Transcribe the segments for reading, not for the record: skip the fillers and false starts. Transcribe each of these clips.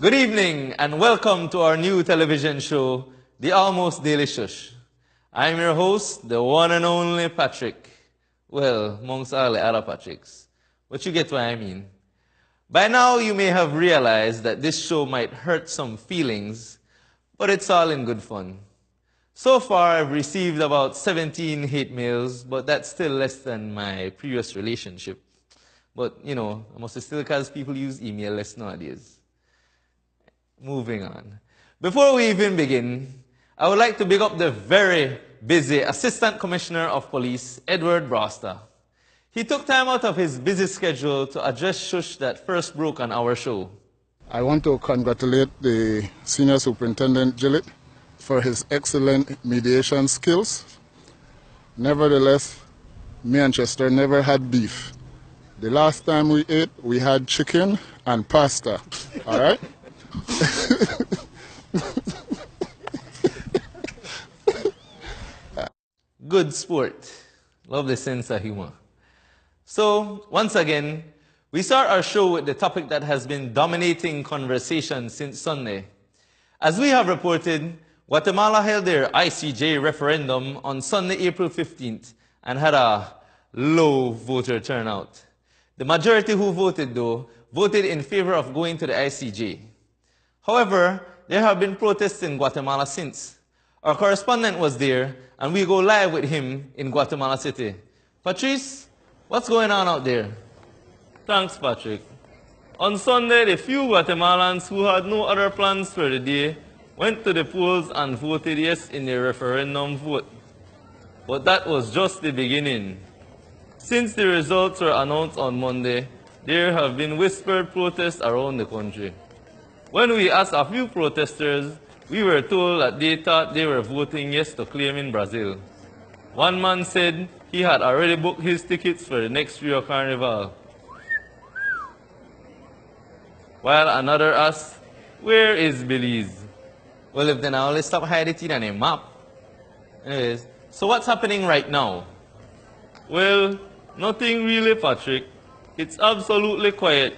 Good evening and welcome to our new television show, The Almost Daily Shush. I'm your host, the one and only Patrick. Well, amongst all the other Patricks. But you get what I mean. By now you may have realized that this show might hurt some feelings, but it's all in good fun. So far I've received about 17 hate mails, but that's still less than my previous relationship. But, I must still because people use email less nowadays. Moving on. Before we even begin, I would like to big up the very busy Assistant Commissioner of Police, Edward Broster. He took time out of his busy schedule to address Shush that first broke on our show. I want to congratulate the Senior Superintendent Gillett for his excellent mediation skills. Nevertheless, me and Chester never had beef. The last time we ate, we had chicken and pasta. All right? Good sport. Love the sense of humor. So, once again, we start our show with the topic that has been dominating conversation since Sunday. As we have reported, Guatemala held their ICJ referendum on Sunday, April 15th, and had a low voter turnout. The majority who voted, though, voted in favor of going to the ICJ. However, there have been protests in Guatemala since. Our correspondent was there, and we go live with him in Guatemala City. Patrice, what's going on out there? Thanks, Patrick. On Sunday, the few Guatemalans who had no other plans for the day went to the polls and voted yes in the referendum vote. But that was just the beginning. Since the results were announced on Monday, there have been whispered protests around the country. When we asked a few protesters, we were told that they thought they were voting yes to claim in Brazil. One man said he had already booked his tickets for the next Rio Carnival. While another asked, where is Belize? Well, if then I'll stop hiding it on a map. Anyways, so what's happening right now? Well, nothing really, Patrick. It's absolutely quiet.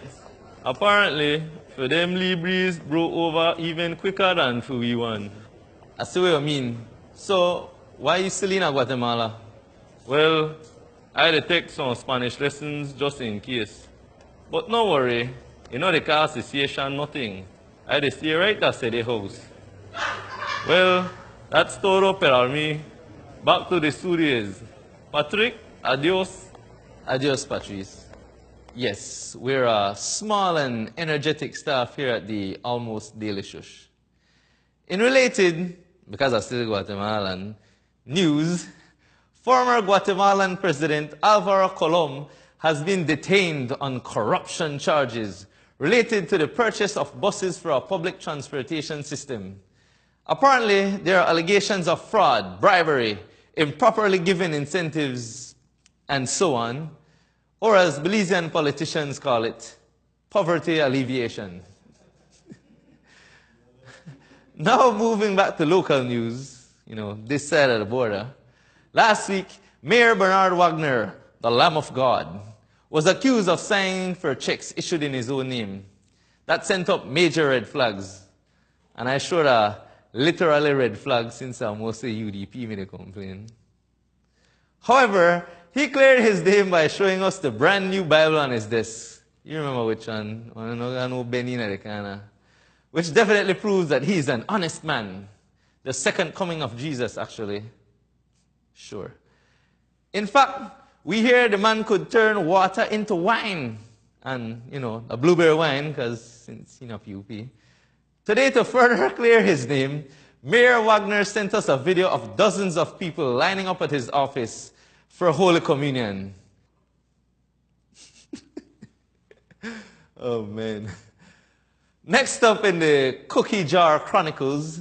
Apparently, for them Libris broke over even quicker than for we one. I see what you mean. So, why are you still in Guatemala? Well, I had to take some Spanish lessons just in case. But no worry, the car association, nothing. I had to stay right at the house. Well, that's todo para mí. Back to the studios. Patrick, adios. Adios, Patrice. Yes, we're a small and energetic staff here at the Almost Daily Shush. In related, because I'm still Guatemalan, news, former Guatemalan President Alvaro Colom has been detained on corruption charges related to the purchase of buses for a public transportation system. Apparently, there are allegations of fraud, bribery, improperly given incentives, and so on, or as Belizean politicians call it, poverty alleviation. Now moving back to local news, this side of the border. Last week, Mayor Bernard Wagner, the Lamb of God, was accused of signing for checks issued in his own name. That sent up major red flags. And I showed a literally red flag since I'm mostly UDP made a complaint. However, he cleared his name by showing us the brand new Bible on his desk. You remember which one? Which definitely proves that he's an honest man. The second coming of Jesus, actually. Sure. In fact, we hear the man could turn water into wine. And, a blueberry wine, because since, PUP. Today, to further clear his name, Mayor Wagner sent us a video of dozens of people lining up at his office for Holy Communion. Oh, man. Next up in the Cookie Jar Chronicles,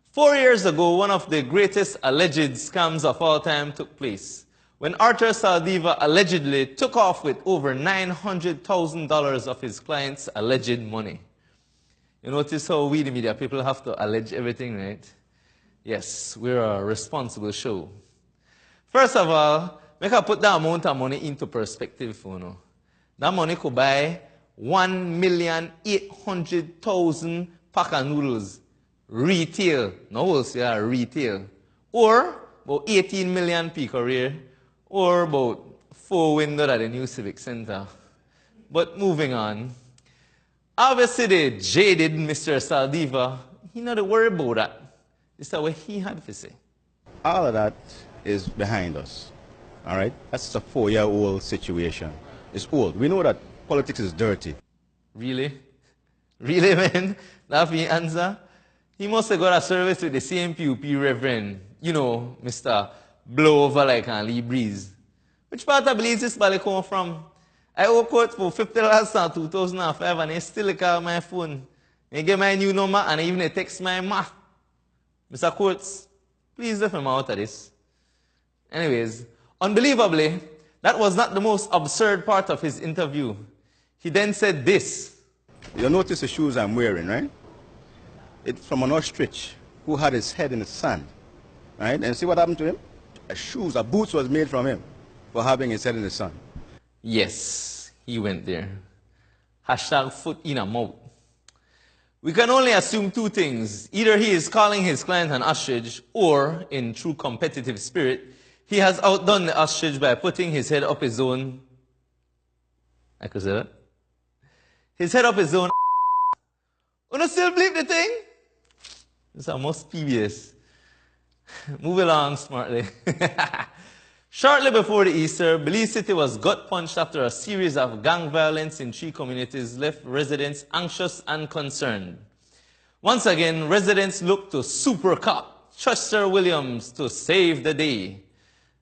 4 years ago, one of the greatest alleged scams of all time took place, when Arthur Saldiva allegedly took off with over $900,000 of his clients' alleged money. You notice how we, the media people, have to allege everything, right? Yes, we're a responsible show. First of all, make I put that amount of money into perspective. That money could buy 1,800,000 pack of noodles. Retail, no wholesale, retail. Or about 18 million P-Career, or about 4 windows at the new Civic Center. But moving on. Obviously, the jaded Mr. Saldiva, he not worried about that. This is what he had to say. All of that is behind us. All right? That's a 4-year-old situation. It's old. We know that politics is dirty. Really? Really, man? That's the answer? He must have got a service with the same PUP reverend. You know, Mr. Blow over like a Lee Breeze. Which part of Belize this bally come from? I owe quote for $50 in 2005 and they still call my phone. They get my new number and even they text my ma. Mr. Coates, please leave him out of this. Anyways, unbelievably, that was not the most absurd part of his interview. He then said this. You notice the shoes I'm wearing, right? It's from an ostrich who had his head in the sand. Right? And see what happened to him? A boots was made from him for having his head in the sun. Yes, he went there. Hashtag foot in a mouth. We can only assume two things. Either he is calling his client an ostrich, or, in true competitive spirit, he has outdone the ostrich by putting his head up his own... I could say that? His head up his own... Wanna still believe the thing? This is most PBS. Move along smartly. Shortly before the Easter, Belize City was gut-punched after a series of gang violence in 3 communities left residents anxious and concerned. Once again, residents looked to super cop Chester Williams to save the day.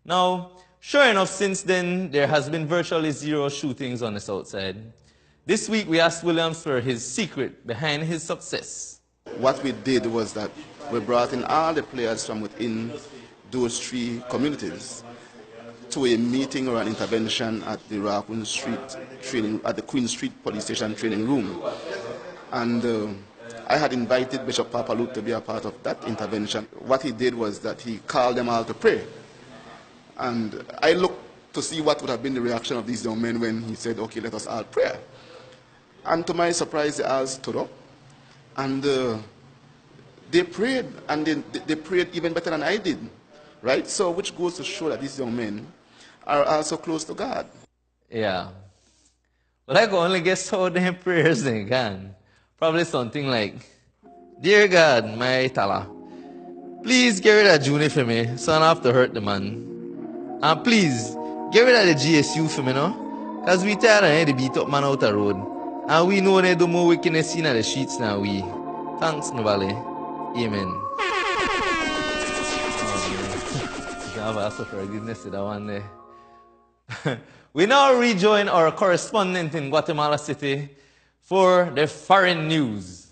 Now, sure enough, since then, there has been virtually 0 shootings on the south side. This week, we asked Williams for his secret behind his success. What we did was that we brought in all the players from within those 3 communities to a meeting or an intervention at the Raccoon Street training, at the Queen Street Police Station training room. And I had invited Bishop Papaluke to be a part of that intervention. What he did was that he called them all to pray. And I looked to see what would have been the reaction of these young men when he said, okay, let us all pray. And to my surprise, they all stood up. And they prayed, and they prayed even better than I did. Right? So, which goes to show that these young men are also close to God. Yeah. But I can only guess how their prayers they can. Probably something like, Dear God, my tala, please get rid of Juni for me, so I don't have to hurt the man. And please, get rid of the GSU for me, no? Because we tired of the beat up man out the road. And we know they do more wickedness in the streets now, we. Thanks, Nobale. Amen. I've asked for forgiveness to that one there. We now rejoin our correspondent in Guatemala City for the foreign news.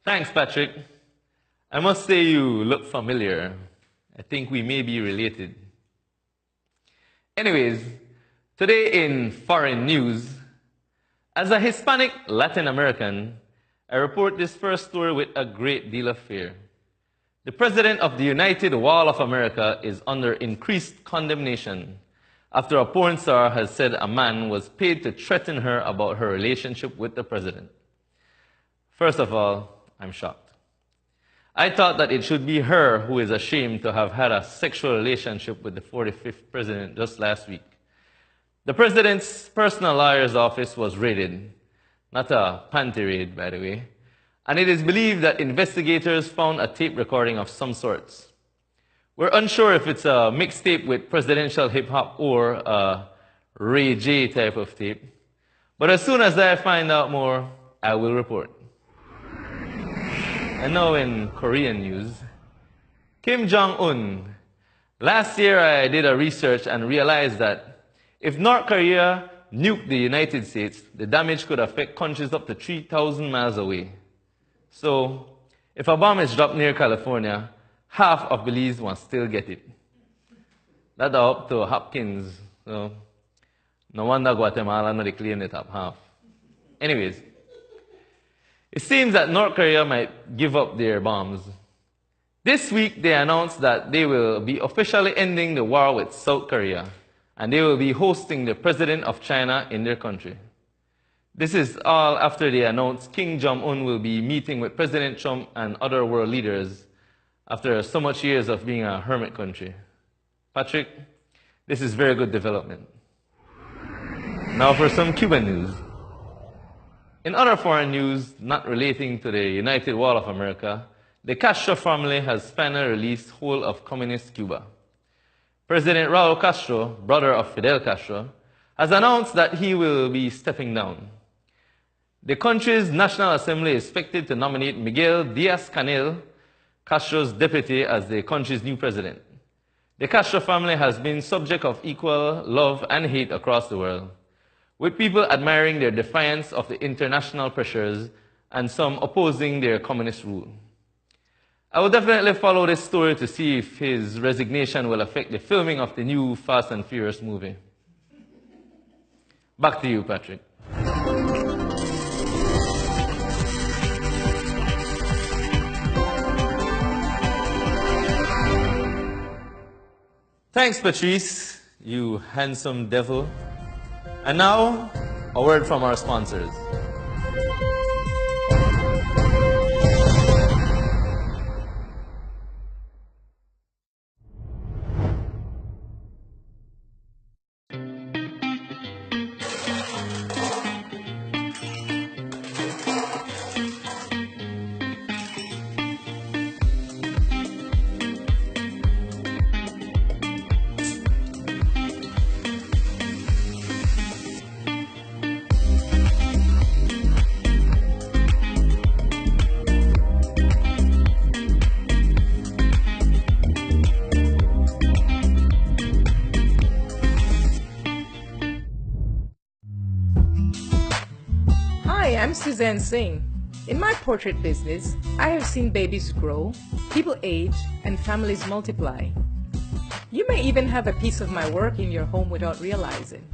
Thanks, Patrick. I must say you look familiar. I think we may be related. Anyways, today in foreign news, as a Hispanic Latin American, I report this first story with a great deal of fear. The president of the United Wall of America is under increased condemnation after a porn star has said a man was paid to threaten her about her relationship with the president. First of all, I'm shocked. I thought that it should be her who is ashamed to have had a sexual relationship with the 45th president just last week. The president's personal lawyer's office was raided, not a panty raid, by the way, and it is believed that investigators found a tape recording of some sorts. We're unsure if it's a mixtape with presidential hip-hop or a Ray J type of tape, but as soon as I find out more, I will report. And now in Korean news, Kim Jong-un. Last year I did a research and realized that if North Korea nuked the United States, the damage could affect countries up to 3,000 miles away. So, if a bomb is dropped near California, half of Belize will still get it. That's up to Hopkins. So, no wonder Guatemala not claim the top half. Anyways, it seems that North Korea might give up their bombs. This week, they announced that they will be officially ending the war with South Korea, and they will be hosting the president of China in their country. This is all after they announced Kim Jong-un will be meeting with President Trump and other world leaders after so much years of being a hermit country. Patrick, this is very good development. Now for some Cuban news. In other foreign news not relating to the United Wall of America, the Castro family has finally released whole of communist Cuba. President Raul Castro, brother of Fidel Castro, has announced that he will be stepping down. The country's National Assembly is expected to nominate Miguel Diaz-Canel, Castro's deputy, as the country's new president. The Castro family has been subject of equal love and hate across the world, with people admiring their defiance of the international pressures and some opposing their communist rule. I will definitely follow this story to see if his resignation will affect the filming of the new Fast and Furious movie. Back to you, Patrick. Thanks, Patrice, you handsome devil. And now, a word from our sponsors. I'm Suzanne Singh. In my portrait business, I have seen babies grow, people age, and families multiply. You may even have a piece of my work in your home without realizing.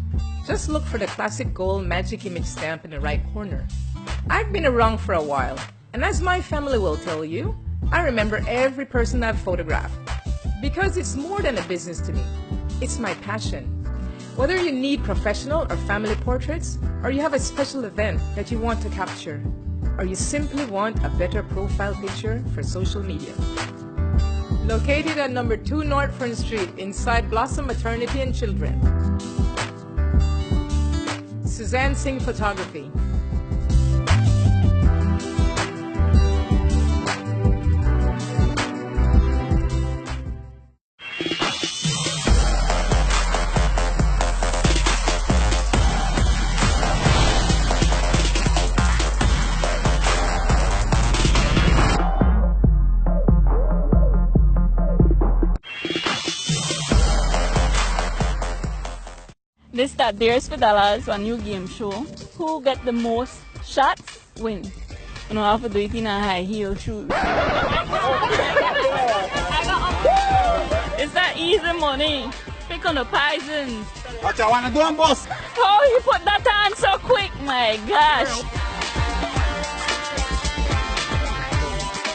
Just look for the classic gold magic image stamp in the right corner. I've been around for a while, and as my family will tell you, I remember every person I've photographed. Because it's more than a business to me. It's my passion. Whether you need professional or family portraits, or you have a special event that you want to capture, or you simply want a better profile picture for social media. Located at number 2 North Front Street inside Blossom Maternity and Children. Suzanne Singh Photography. This that Dares for Dollars, a new game show. Who get the most shots win. You don't have to do it in a high heel shoes. It's that easy money. Pick on the Pisons. What you wanna do, boss? Oh, you put that on so quick, my gosh.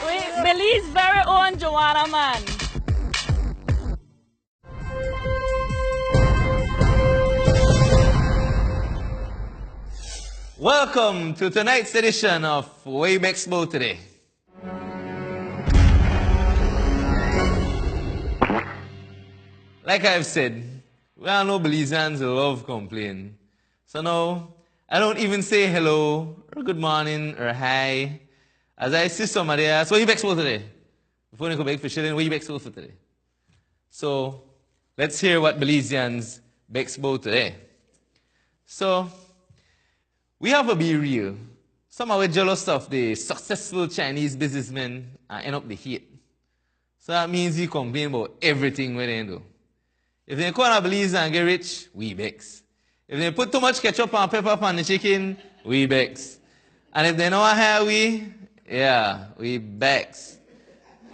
Wait, Belize very own Joanna man. Welcome to tonight's edition of Wave Expo Today. Like I've said, we all know Belizeans love complain. So now, I don't even say hello, or good morning, or hi. As I see somebody ask, Wave Expo today? Before you go back for chilling, Wave Expo for today? So, let's hear what Belizeans Expo today. So, we have to be real. Some are jealous of the successful Chinese businessmen and end up the hate. So that means you complain about everything we they do. If they call a Belize and get rich, we vex. If they put too much ketchup and pepper on the chicken, we vex. And if they know how we vex.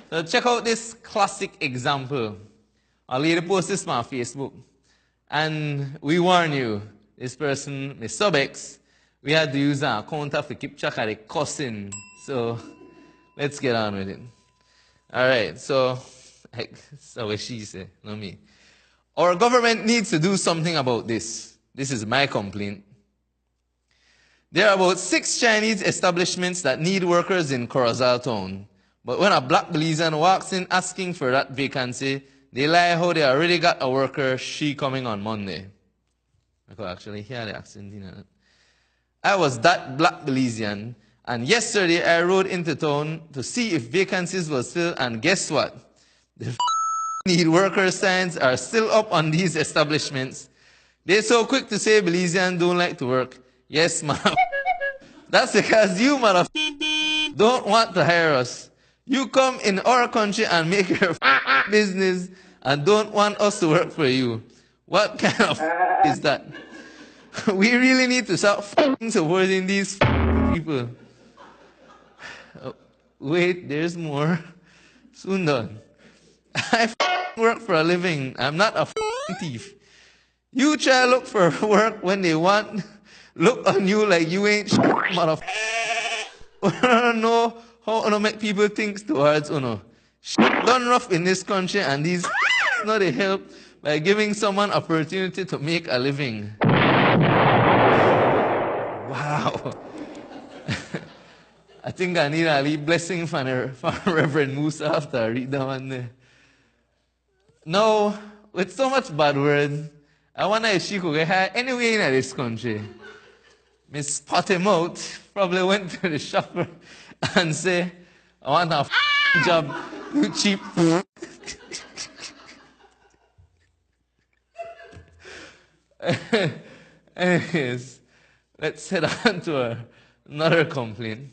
So check out this classic example. I'll later post this on Facebook. And we warn you, this person, Mr. Bex, we had to use our counter to keep track of the cussing. So let's get on with it. All right, so what she said, not me. Our government needs to do something about this. This is my complaint. There are about 6 Chinese establishments that need workers in Corozal town. But when a black Belizean walks in asking for that vacancy, they lie how they already got a worker, she coming on Monday. I could actually hear the accent in it. I was that black Belizean, and yesterday I rode into town to see if vacancies were still, and guess what? The need worker signs are still up on these establishments. They're so quick to say Belizeans don't like to work. Yes, ma'am. That's because you, don't want to hire us. You come in our country and make your business and don't want us to work for you. What kind of is that? We really need to start supporting these people. Wait, there's more. Soon done. I work for a living. I'm not a thief. You try look for work when they want, look on you like you ain't motherfucker. I don't know how to make people think towards uno. Done rough in this country, and these not they help by giving someone opportunity to make a living. Wow. I think I need a little blessing from Reverend Musa after I read that one there. Now, with so much bad words, I wonder if she could get hired anywhere in this country. Miss Pottermouth probably went to the shopper and say, I want a job, you cheap. Anyways, let's head on to another complaint.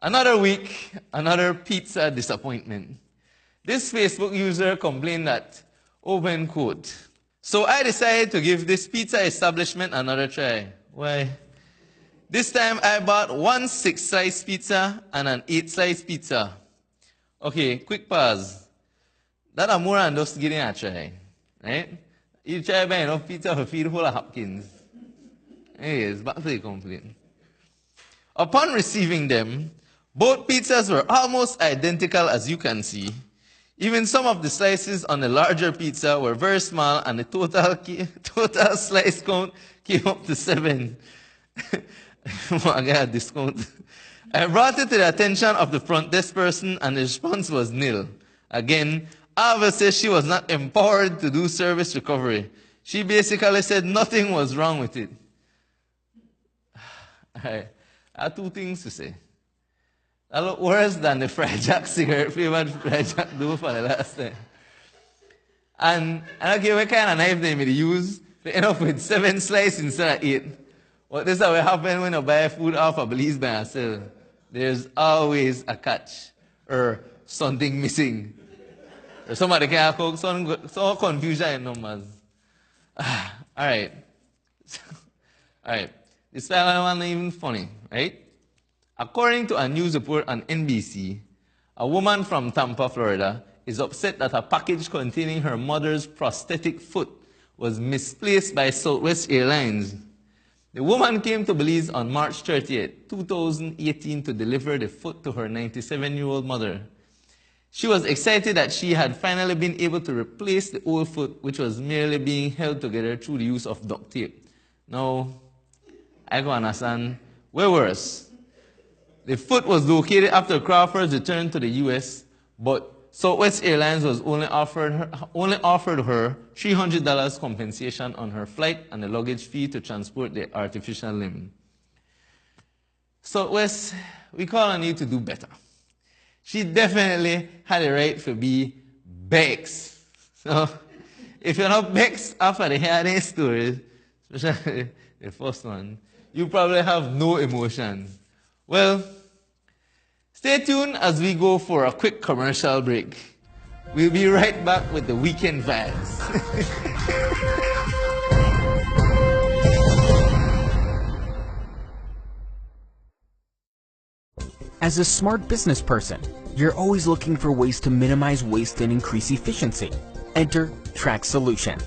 Another week, another pizza disappointment. This Facebook user complained that, open quote, so I decided to give this pizza establishment another try. Why? This time I bought 1 6-slice pizza and an 8-slice pizza. Okay, quick pause. That are more than just getting a try, right? You try buying enough pizza for feed whole of Hopkins. Anyways, back to the complaint. Upon receiving them, both pizzas were almost identical, as you can see. Even some of the slices on the larger pizza were very small, and the total slice count came up to 7. I got a discount. I brought it to the attention of the front desk person, and the response was nil. Again, Ava says she was not empowered to do service recovery. She basically said nothing was wrong with it. I have 2 things to say. That look worse than the Fried Jack cigarette flavored Fried Jack do for the last time. And I don't care what kind of knife they may use, they end up with 7 slices instead of 8. But this is what happens when you buy food off a Belize by yourself. There's always a catch or something missing. Or somebody can't cook, some confusion in numbers. All right. All right. This one isn't even funny, right? According to a news report on NBC, a woman from Tampa, Florida, is upset that a package containing her mother's prosthetic foot was misplaced by Southwest Airlines. The woman came to Belize on March 30th, 2018 to deliver the foot to her 97-year-old mother. She was excited that she had finally been able to replace the old foot, which was merely being held together through the use of duct tape. Now, I can understand way worse. The foot was located after Crawford's return to the U.S., but Southwest Airlines was only offered her $300 compensation on her flight and the luggage fee to transport the artificial limb. Southwest, we call on you to do better. She definitely had a right to be vexed. So, if you're not vexed after the hearing stories, especially the first one, you probably have no emotion. Well, stay tuned as we go for a quick commercial break. We'll be right back with the weekend vibes. As a smart business person, you're always looking for ways to minimize waste and increase efficiency. Enter Track Solution,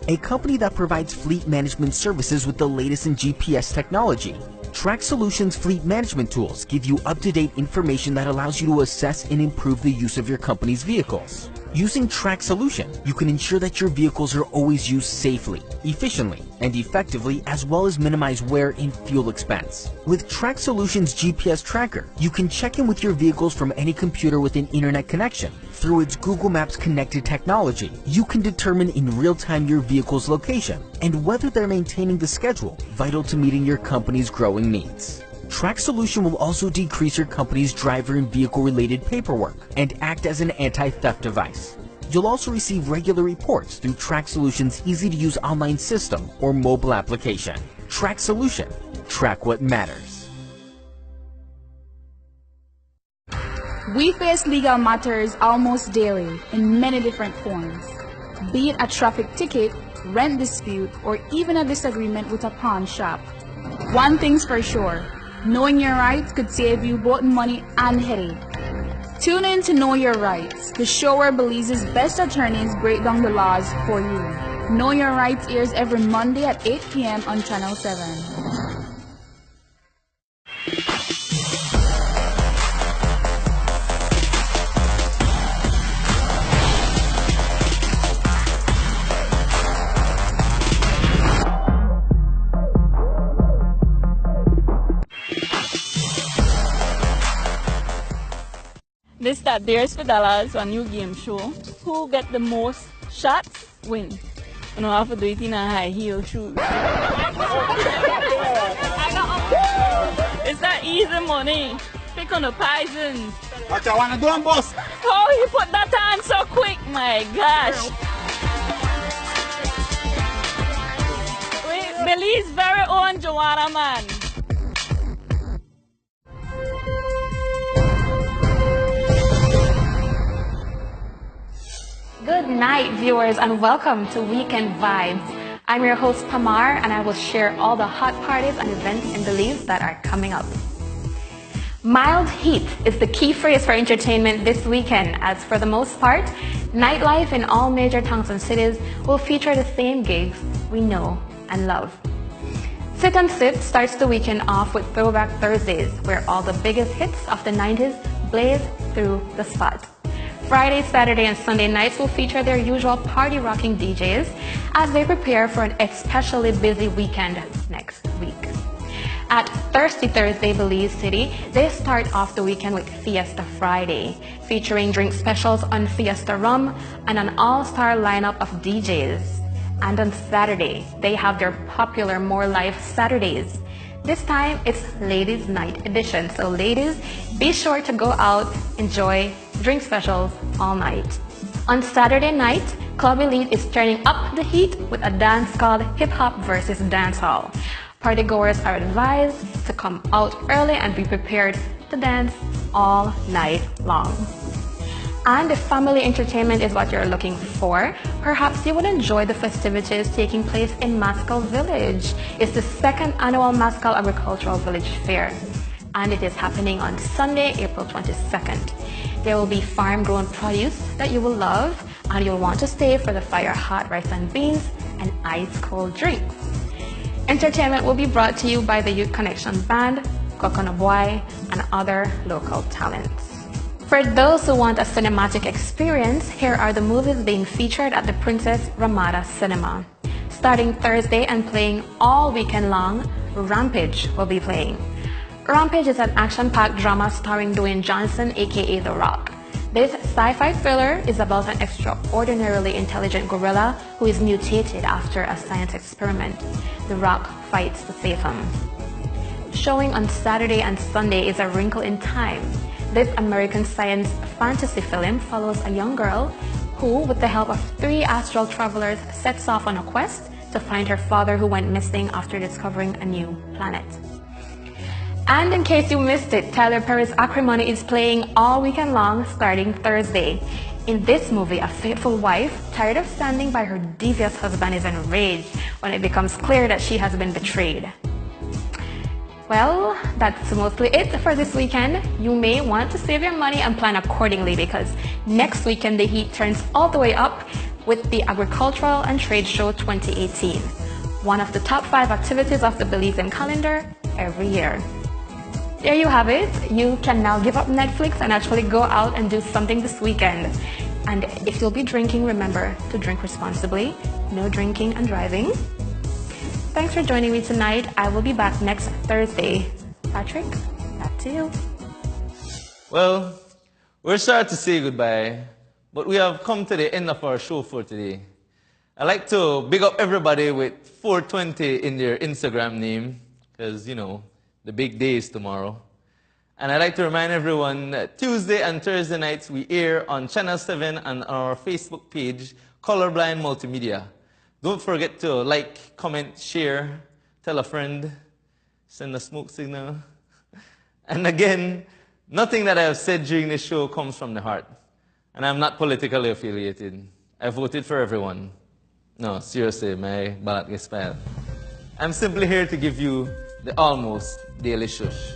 a company that provides fleet management services with the latest in GPS technology. Track Solutions fleet management tools give you up-to-date information that allows you to assess and improve the use of your company's vehicles. Using Track Solution, you can ensure that your vehicles are always used safely, efficiently, and effectively, as well as minimize wear and fuel expense. With Track Solutions GPS Tracker, you can check in with your vehicles from any computer with an internet connection. Through its Google Maps connected technology, you can determine in real time your vehicle's location and whether they're maintaining the schedule vital to meeting your company's growing needs. Track Solution will also decrease your company's driver and vehicle-related paperwork and act as an anti-theft device. You'll also receive regular reports through Track Solution's easy-to-use online system or mobile application. Track Solution. Track what matters. We face legal matters almost daily in many different forms, be it a traffic ticket, rent dispute, or even a disagreement with a pawn shop. One thing's for sure, knowing your rights could save you both money and headache. Tune in to Know Your Rights, the show where Belize's best attorneys break down the laws for you. Know Your Rights airs every Monday at 8 p.m. on Channel 7. This that Dares for Dollars, a new game show. Who get the most shots win. You know, have to do it in a high heel shoes. It's that easy money. Pick on the poisons. What you wanna do, boss? Oh, he put that on so quick, my gosh. Wait, Belize very own Joanna man. Good night, viewers, and welcome to Weekend Vibes. I'm your host, Pamar, and I will share all the hot parties and events in Belize that are coming up. Mild heat is the key phrase for entertainment this weekend, as for the most part, nightlife in all major towns and cities will feature the same gigs we know and love. Sit and Sit starts the weekend off with Throwback Thursdays, where all the biggest hits of the 90s blaze through the spot. Friday, Saturday, and Sunday nights will feature their usual party-rocking DJs as they prepare for an especially busy weekend next week. At Thirsty Thursday Belize City, they start off the weekend with Fiesta Friday, featuring drink specials on Fiesta Rum and an all-star lineup of DJs. And on Saturday, they have their popular More Life Saturdays. This time, it's Ladies' Night edition, so ladies, be sure to go out, enjoy drink specials all night. On Saturday night, Club Elite is turning up the heat with a dance called Hip Hop versus Dancehall. Partygoers are advised to come out early and be prepared to dance all night long. And if family entertainment is what you're looking for, perhaps you would enjoy the festivities taking place in Mascal Village. It's the second annual Mascal Agricultural Village Fair, and it is happening on Sunday, April 22nd. There will be farm-grown produce that you will love, and you'll want to stay for the fire-hot rice and beans and ice-cold drinks. Entertainment will be brought to you by the Youth Connection Band, Coconut Boy, and other local talents. For those who want a cinematic experience, here are the movies being featured at the Princess Ramada Cinema. Starting Thursday and playing all weekend long, Rampage will be playing. Rampage is an action-packed drama starring Dwayne Johnson, aka The Rock. This sci-fi thriller is about an extraordinarily intelligent gorilla who is mutated after a science experiment. The Rock fights to save him. Showing on Saturday and Sunday is A Wrinkle in Time. This American science fantasy film follows a young girl who, with the help of 3 astral travelers, sets off on a quest to find her father who went missing after discovering a new planet. And in case you missed it, Tyler Perry's Acrimony is playing all weekend long starting Thursday. In this movie, a faithful wife, tired of standing by her devious husband, is enraged when it becomes clear that she has been betrayed. Well, that's mostly it for this weekend. You may want to save your money and plan accordingly because next weekend the heat turns all the way up with the Agricultural and Trade Show 2018. One of the top 5 activities of the Belizean calendar every year. There you have it. You can now give up Netflix and actually go out and do something this weekend. And if you'll be drinking, remember to drink responsibly. No drinking and driving. Thanks for joining me tonight. I will be back next Thursday. Patrick, back to you. Well, we're sorry to say goodbye, but we have come to the end of our show for today. I'd like to big up everybody with 420 in their Instagram name, because, you know, the big day is tomorrow. And I'd like to remind everyone that Tuesday and Thursday nights we air on Channel 7 and our Facebook page, Colorblind Multimedia. Don't forget to like, comment, share, tell a friend, send a smoke signal. And again, nothing that I have said during this show comes from the heart. And I'm not politically affiliated. I voted for everyone. No, seriously, my ballot gets filed. I'm simply here to give you the almost daily shush.